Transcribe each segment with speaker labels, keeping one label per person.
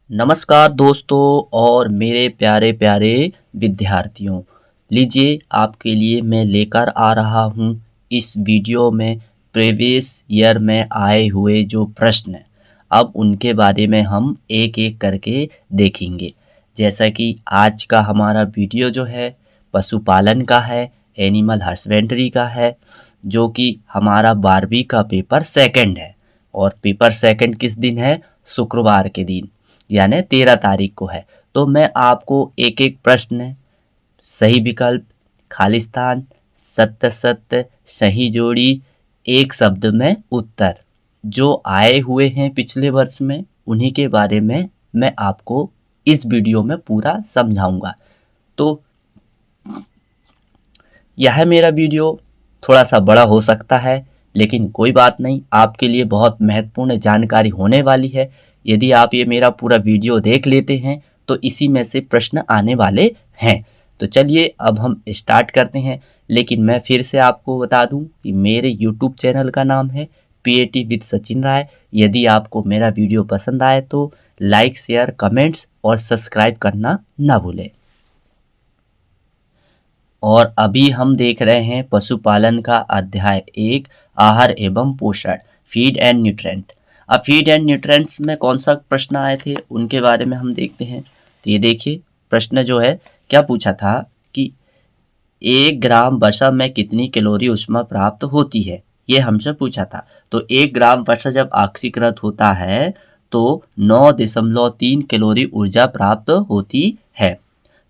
Speaker 1: नमस्कार दोस्तों और मेरे प्यारे प्यारे विद्यार्थियों। लीजिए आपके लिए मैं लेकर आ रहा हूँ इस वीडियो में प्रीवियस ईयर में आए हुए जो प्रश्न हैं, अब उनके बारे में हम एक एक करके देखेंगे। जैसा कि आज का हमारा वीडियो जो है पशुपालन का है, एनिमल हस्बेंड्री का है, जो कि हमारा 12वीं का पेपर सेकंड है। और पेपर सेकंड किस दिन है? शुक्रवार के दिन, यानी 13 तारीख को है। तो मैं आपको एक एक प्रश्न, सही विकल्प, खालिस्तान, सत्य सत्य, सही जोड़ी, एक शब्द में उत्तर जो आए हुए हैं पिछले वर्ष में, उन्हीं के बारे में मैं आपको इस वीडियो में पूरा समझाऊंगा। तो यह मेरा वीडियो थोड़ा सा बड़ा हो सकता है, लेकिन कोई बात नहीं, आपके लिए बहुत महत्वपूर्ण जानकारी होने वाली है। यदि आप ये मेरा पूरा वीडियो देख लेते हैं तो इसी में से प्रश्न आने वाले हैं। तो चलिए अब हम स्टार्ट करते हैं। लेकिन मैं फिर से आपको बता दूं कि मेरे यूट्यूब चैनल का नाम है पीएटी विद सचिन राय। यदि आपको मेरा वीडियो पसंद आए तो लाइक, शेयर, कमेंट्स और सब्सक्राइब करना ना भूलें। और अभी हम देख रहे हैं पशुपालन का अध्याय 1, आहार एवं पोषण, फीड एंड न्यूट्रेंट। अब फीड एंड न्यूट्रेंट्स में कौन सा प्रश्न आए थे उनके बारे में हम देखते हैं। तो ये देखिए प्रश्न जो है क्या पूछा था कि 1 ग्राम वसा में कितनी कैलोरी ऊष्मा प्राप्त होती है, ये हमसे पूछा था। तो 1 ग्राम वसा जब ऑक्सीकृत होता है तो 9.3 कैलोरी ऊर्जा प्राप्त होती है।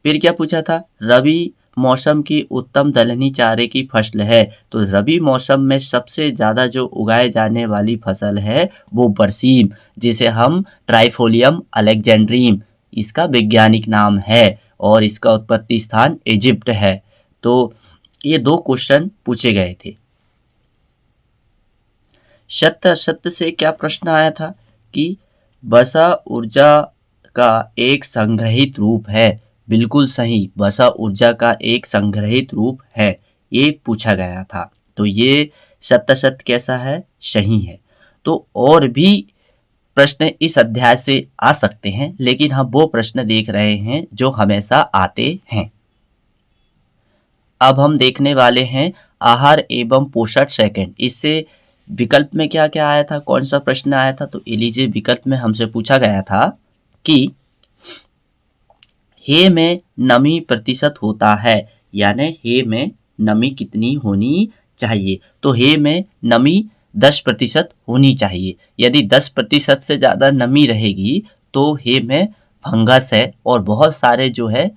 Speaker 1: फिर क्या पूछा था? रबी मौसम की उत्तम दलहनी चारे की फसल है। तो रबी मौसम में सबसे ज़्यादा जो उगाए जाने वाली फसल है वो बरसीम, जिसे हम ट्राइफोलियम अलेक्जेंड्रियम इसका वैज्ञानिक नाम है, और इसका उत्पत्ति स्थान इजिप्ट है। तो ये 2 क्वेश्चन पूछे गए थे। सत्य असत्य से क्या प्रश्न आया था कि वसा ऊर्जा का एक संग्रहित रूप है। बिल्कुल सही, वसा ऊर्जा का एक संग्रहित रूप है, ये पूछा गया था। तो ये सत्य सत्य कैसा है? सही है। तो और भी प्रश्न इस अध्याय से आ सकते हैं, लेकिन हम वो प्रश्न देख रहे हैं जो हमेशा आते हैं। अब हम देखने वाले हैं आहार एवं पोषण सेकंड। इससे विकल्प में क्या क्या आया था, कौन सा प्रश्न आया था? तो लीजिए विकल्प में हमसे पूछा गया था कि हे में नमी प्रतिशत होता है, यानी हे में नमी कितनी होनी चाहिए। तो हे में नमी 10% होनी चाहिए। यदि 10% से ज़्यादा नमी रहेगी तो हे में फंगस है और बहुत सारे जो है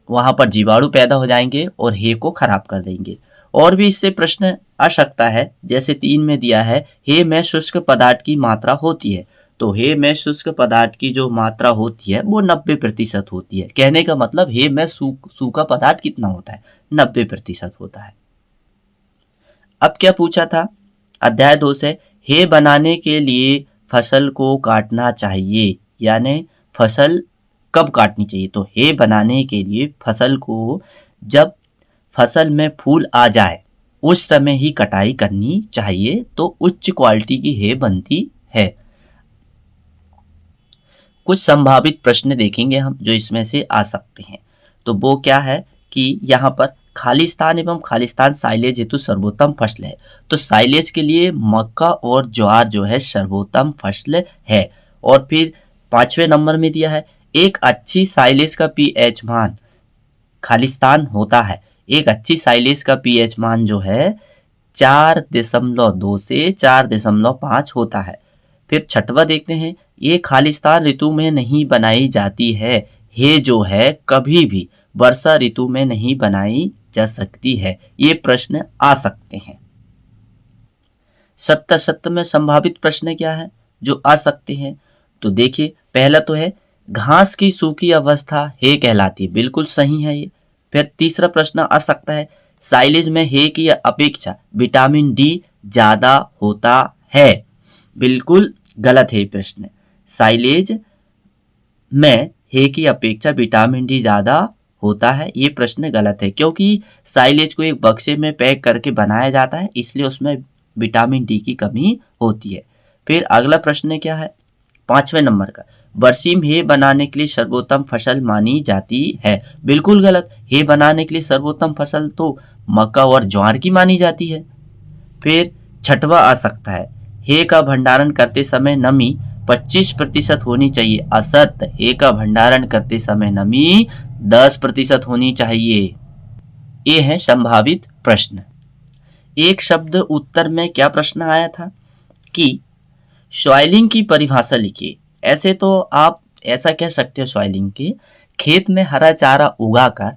Speaker 1: वहाँ पर जीवाणु पैदा हो जाएंगे और हे को खराब कर देंगे। और भी इससे प्रश्न आ सकता है, जैसे 3 में दिया है हे में शुष्क पदार्थ की मात्रा होती है। तो हे में शुष्क पदार्थ की जो मात्रा होती है वो 90% होती है। कहने का मतलब हे में सूखा पदार्थ कितना होता है? 90% होता है। अब क्या पूछा था? अध्याय 2 से हे बनाने के लिए फसल को काटना चाहिए, यानी फसल कब काटनी चाहिए? तो हे बनाने के लिए फसल को जब फसल में फूल आ जाए उस समय ही कटाई करनी चाहिए, तो उच्च क्वालिटी की हे बनती है। कुछ संभावित प्रश्न देखेंगे हम जो इसमें से आ सकते हैं। तो वो क्या है कि यहाँ पर खालिस्तान एवं खालिस्तान साइलेज हेतु सर्वोत्तम फसल है। तो साइलेज के लिए मक्का और ज्वार जो है सर्वोत्तम फसल है। और फिर 5वें नंबर में दिया है एक अच्छी साइलेज का पीएच मान खालिस्तान होता है। एक अच्छी साइलेज का पीएच मान जो है 4.2 से 4.5 होता है। फिर 6वां देखते हैं, ये खालिस्तान ऋतु में नहीं बनाई जाती है। ये जो है कभी भी वर्षा ऋतु में नहीं बनाई जा सकती है। ये प्रश्न आ सकते हैं। सत्य सत्य में संभावित प्रश्न क्या है जो आ सकते हैं? तो देखिए पहला तो है घास की सूखी अवस्था हे कहलाती है। बिल्कुल सही है ये। फिर तीसरा प्रश्न आ सकता है साइलेज में हे की अपेक्षा विटामिन डी ज्यादा होता है। बिल्कुल गलत है प्रश्न। साइलेज में हे की अपेक्षा विटामिन डी ज्यादा होता है, ये प्रश्न गलत है, क्योंकि साइलेज को एक बक्से में पैक करके बनाया जाता है, इसलिए उसमें विटामिन डी की कमी होती है। फिर अगला प्रश्न क्या है? 5वें नंबर का, बरसीम हे बनाने के लिए सर्वोत्तम फसल मानी जाती है। बिल्कुल गलत। हे बनाने के लिए सर्वोत्तम फसल तो मक्का और ज्वार की मानी जाती है। फिर 6वां आ सकता है, हे का भंडारण करते समय नमी 25% होनी चाहिए। असत्य। हे का भंडारण करते समय नमी 10% होनी चाहिए। ये है संभावित प्रश्न। एक शब्द उत्तर में क्या प्रश्न आया था कि सॉइलिंग की परिभाषा लिखिए। ऐसे तो आप ऐसा कह सकते हो सॉइलिंग की, खेत में हरा चारा उगाकर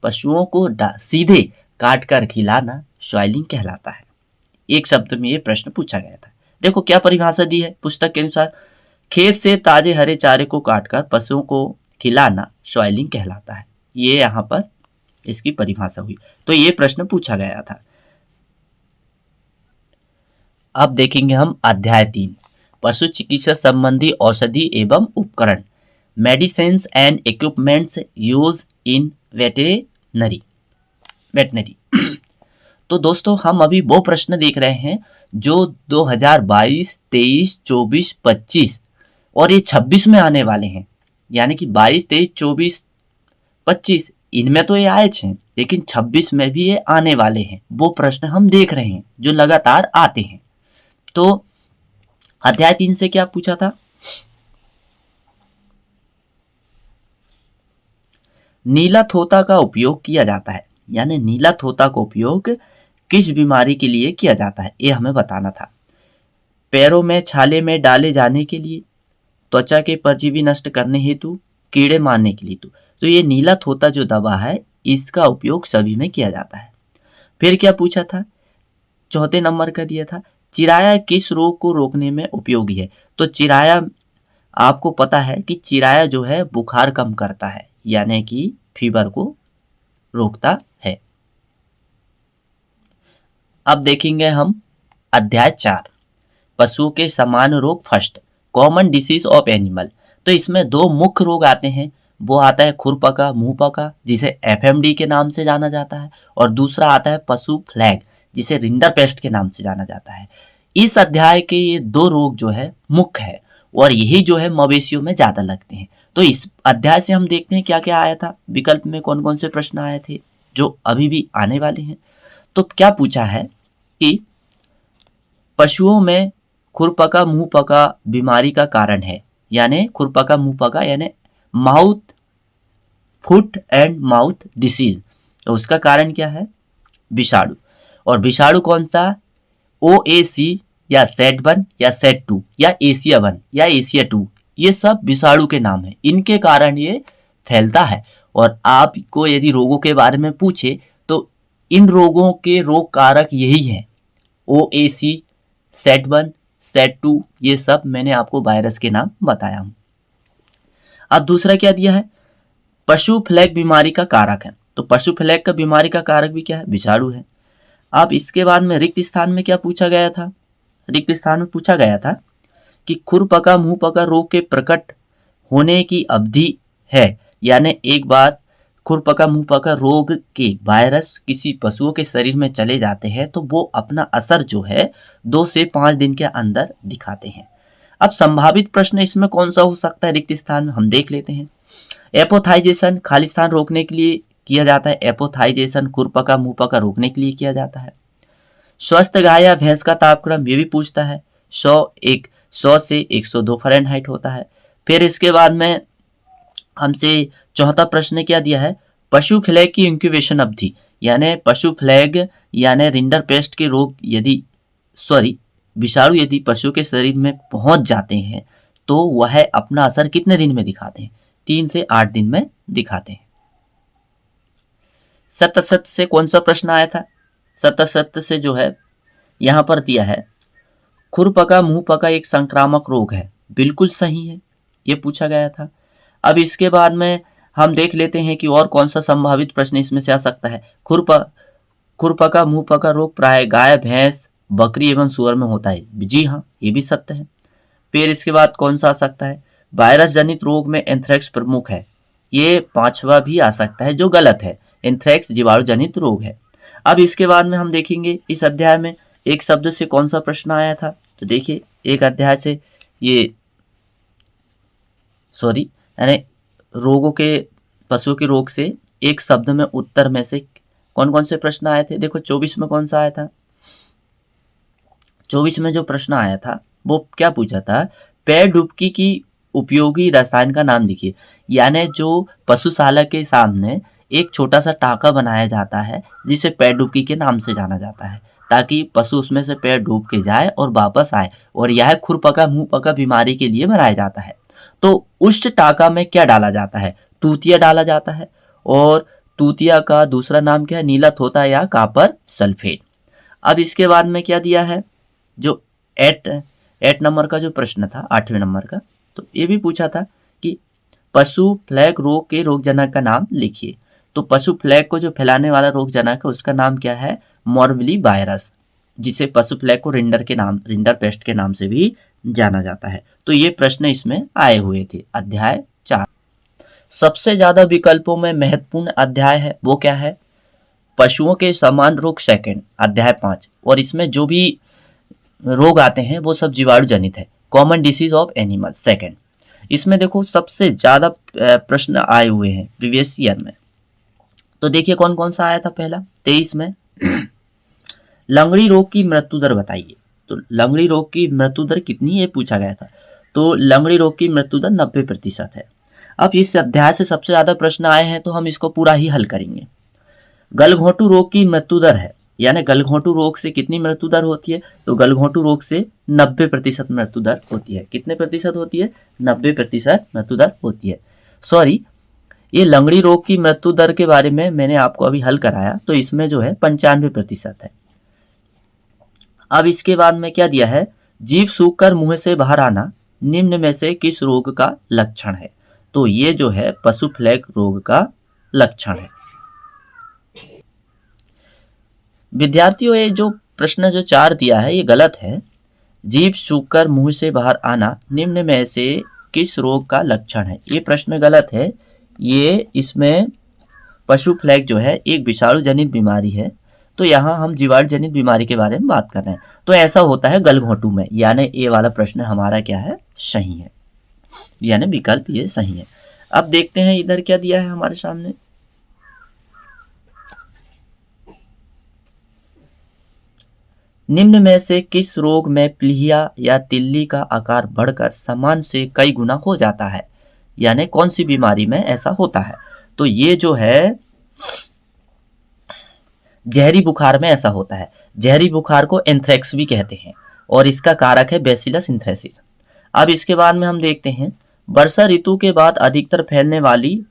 Speaker 1: पशुओं को सीधे काट कर खिलाना सॉइलिंग कहलाता है। एक शब्द में ये प्रश्न पूछा गया था। देखो क्या परिभाषा दी है पुस्तक के अनुसार, खेत से ताजे हरे चारे को काटकर पशुओं को खिलाना सॉइलिंग कहलाता है। ये यहाँ पर इसकी परिभाषा हुई, तो ये प्रश्न पूछा गया था। अब देखेंगे हम अध्याय 3, पशु चिकित्सा संबंधी औषधि एवं उपकरण, medicines and equipments use in veterinary. तो दोस्तों हम अभी वो प्रश्न देख रहे हैं जो 2022, 23, 24, 25 और ये 26 में आने वाले हैं। यानी कि 22, 23, 24, 25 इनमें तो ये आए हैं, लेकिन 26 में भी ये आने वाले हैं। वो प्रश्न हम देख रहे हैं जो लगातार आते हैं। तो अध्याय 3 से क्या पूछा था, नीला थोता का उपयोग किया जाता है। यानी नीला थोता का उपयोग किस बीमारी के लिए किया जाता है ये हमें बताना था। पैरों में छाले में डाले जाने के लिए, त्वचा के परजीवी नष्ट करने हेतु, कीड़े मारने के लिए। तो ये नीला थोता जो दवा है इसका उपयोग सभी में किया जाता है। फिर क्या पूछा था, चौथे नंबर का दिया था, चिराया किस रोग को रोकने में उपयोगी है। तो चिराया आपको पता है कि चिराया जो है बुखार कम करता है, यानी कि फीवर को रोकता है। अब देखेंगे हम अध्याय 4, पशुओं के सामान्य रोग first, common disease of animal. तो इसमें 2 मुख्य रोग आते हैं, वो आता है खुरपका मुंहपका जिसे एफएमडी के नाम से जाना जाता है, और दूसरा आता है पशु फ्लैग जिसे रिंडरपेस्ट के नाम से जाना जाता है। इस अध्याय के ये 2 रोग जो है मुख्य है और यही जो है मवेशियों में ज्यादा लगते हैं। तो इस अध्याय से हम देखते हैं क्या क्या आया था, विकल्प में कौन कौन से प्रश्न आए थे जो अभी भी आने वाले हैं। तो क्या पूछा है कि पशुओं में खुरपका मुंहपका बीमारी का कारण है, यानी खुरपका मुंहपका यानी mouth foot and mouth disease. तो उसका कारण क्या है, विषाणु। और विषाणु कौन सा, ओएसी या सेट 1 या सेट 2 या एशिया 1 या एशिया 2, ये सब विषाणु के नाम है, इनके कारण ये फैलता है। और आपको यदि रोगों के बारे में पूछे तो इन रोगों के रोग कारक यही हैं, ओएसी, सेट 1, सेट 2, ये सब मैंने आपको वायरस के नाम बताया हूं। अब दूसरा क्या दिया है, पशु फ्लैग बीमारी का कारक है। तो पशु फ्लैग का बीमारी का कारक भी क्या है, विषाणु है। अब इसके बाद में रिक्त स्थान में क्या पूछा गया था, रिक्त स्थान में पूछा गया था कि खुरपका मुंहपका रोग के प्रकट होने की अवधि है। यानी एक बार खुरपका मुंहपका रोग के वायरस किसी पशुओं के शरीर में चले जाते हैं तो वो अपना असर जो है 2 से 5 दिन के अंदर दिखाते हैं। अब संभावित प्रश्न इसमें कौन सा हो सकता है रिक्त स्थान में, हम देख लेते हैं। एपोथाइजेशन खाली स्थान रोकने के लिए किया जाता है, एपोथाइजेशन खुरपका मुंहपका रोकने के लिए किया जाता है। स्वस्थ गाय या भैंस का तापक्रम ये भी पूछता है, 100 से 102 फ़ारेनहाइट होता है। फिर इसके बाद में हमसे चौथा प्रश्न क्या दिया है, पशु फ्लैग की इंक्यूबेशन अवधि। यानी पशु फ्लैग यानी रिंडरपेस्ट के रोग यदि विषाणु यदि पशु के शरीर में पहुंच जाते हैं तो वह अपना असर कितने दिन में दिखाते हैं, 3 से 8 दिन में दिखाते हैं। 77 से कौन सा प्रश्न आया था, 77 से जो है यहाँ पर दिया है, खुरपका मुंहपका एक संक्रामक रोग है। बिल्कुल सही है, ये पूछा गया था। अब इसके बाद में हम देख लेते हैं कि और कौन सा संभावित प्रश्न इसमें से आ सकता है। खुरपका मुंहपका रोग प्राय गाय भैंस बकरी एवं सूअर में होता है। जी हाँ, ये भी सत्य है। फिर इसके बाद कौन सा आ सकता है, वायरस जनित रोग में एंथ्रेक्स प्रमुख है। ये 5वां भी आ सकता है जो गलत है, एंथ्रेक्स जीवाणु जनित रोग है। अब इसके बाद में हम देखेंगे इस अध्याय में एक शब्द से कौन सा प्रश्न आया था। तो देखिए एक अध्याय से ये सॉरी, यानी रोगों के, पशुओं के रोग से एक शब्द में उत्तर में से कौन कौन से प्रश्न आए थे? देखो 24 में कौन सा आया था? 24 में जो प्रश्न आया था वो क्या पूछा था? पैर डुबकी की उपयोगी रसायन का नाम लिखिए। यानी जो पशुशाला के सामने एक छोटा सा टांका बनाया जाता है जिसे पैर डुबकी के नाम से जाना जाता है, ताकि पशु उसमें से पैर डूब के जाए और वापस आए, और यह खुरपका मुंहपका बीमारी के लिए बनाया जाता है। तो उस टांका में क्या डाला जाता है? तूतिया डाला जाता है, और तूतिया का दूसरा नाम क्या है? नीला थोथा या कॉपर सल्फेट। अब इसके बाद में क्या दिया है? जो 8 नंबर का जो प्रश्न था, 8वें नंबर का, तो ये भी पूछा था कि पशु प्लेग रोग के रोगजनक का नाम लिखिए। तो पशु प्लेग को जो फैलाने वाला रोगजनक है उसका नाम क्या है? मोरबली वायरस, जिसे पशु प्लेग को रिंडर पेस्ट के नाम से भी जाना जाता है। तो ये प्रश्न इसमें आए हुए थे। अध्याय 4। सबसे ज्यादा विकल्पों में महत्वपूर्ण अध्याय है वो क्या है? पशुओं के समान रोग सेकंड, अध्याय 5। और इसमें जो भी रोग आते हैं वो सब जीवाणु जनित है। Common disease of animal second. इसमें देखो सबसे ज्यादा प्रश्न आए हुए हैं प्रीवियस ईयर में। तो देखिए कौन कौन सा आया था। पहला 23 में लंगड़ी रोग की मृत्यु दर बताइए। तो लंगड़ी रोग की मृत्यु दर कितनी, ये पूछा गया था। तो लंगड़ी रोग की मृत्यु दर 90% है। अब इस अध्याय से सबसे ज्यादा प्रश्न आए हैं तो हम इसको पूरा ही हल करेंगे। गलघोंटू रोग की मृत्यु दर है, यानी गलघोंटू रोग से कितनी मृत्यु दर होती है? तो गलघोंटू रोग से 90% मृत्यु दर होती है। कितने प्रतिशत होती है? 90% मृत्यु दर होती है। सॉरी, ये लंगड़ी रोग की मृत्यु दर के बारे में मैंने आपको अभी हल कराया, तो इसमें जो है 95% है। अब इसके बाद में क्या दिया है? जीभ सूखकर मुंह से बाहर आना निम्न में से किस रोग का लक्षण है? तो ये जो है पशु प्लेग रोग का लक्षण है। विद्यार्थियों, ये जो प्रश्न जो 4 दिया है ये गलत है। जीभ सूखकर मुंह से बाहर आना निम्न में से किस रोग का लक्षण है? ये प्रश्न गलत है। ये इसमें पशु प्लेग जो है एक विषाणु जनित बीमारी है, तो यहाँ हम जीवाणु जनित बीमारी के बारे में बात कर रहे हैं। तो ऐसा होता है गलघोंटू में, यानी ये वाला प्रश्न हमारा क्या है? सही है, यानी विकल्प ये सही है। अब देखते हैं इधर क्या दिया है हमारे सामने। निम्न में से किस रोग में प्लीहा या तिल्ली का आकार बढ़कर समान से कई गुना हो जाता है? यानी कौन सी बीमारी में ऐसा होता है? तो ये जो है जहरी बुखार में ऐसा होता है। जहरी बुखार को एंथ्रेक्स भी कहते हैं, और इसका कारक है बैसिलस एंथ्रेसिस। अब इसके बाद में हम देखते हैं वर्षा ऋतु के बाद अधिकतर फैलने वाली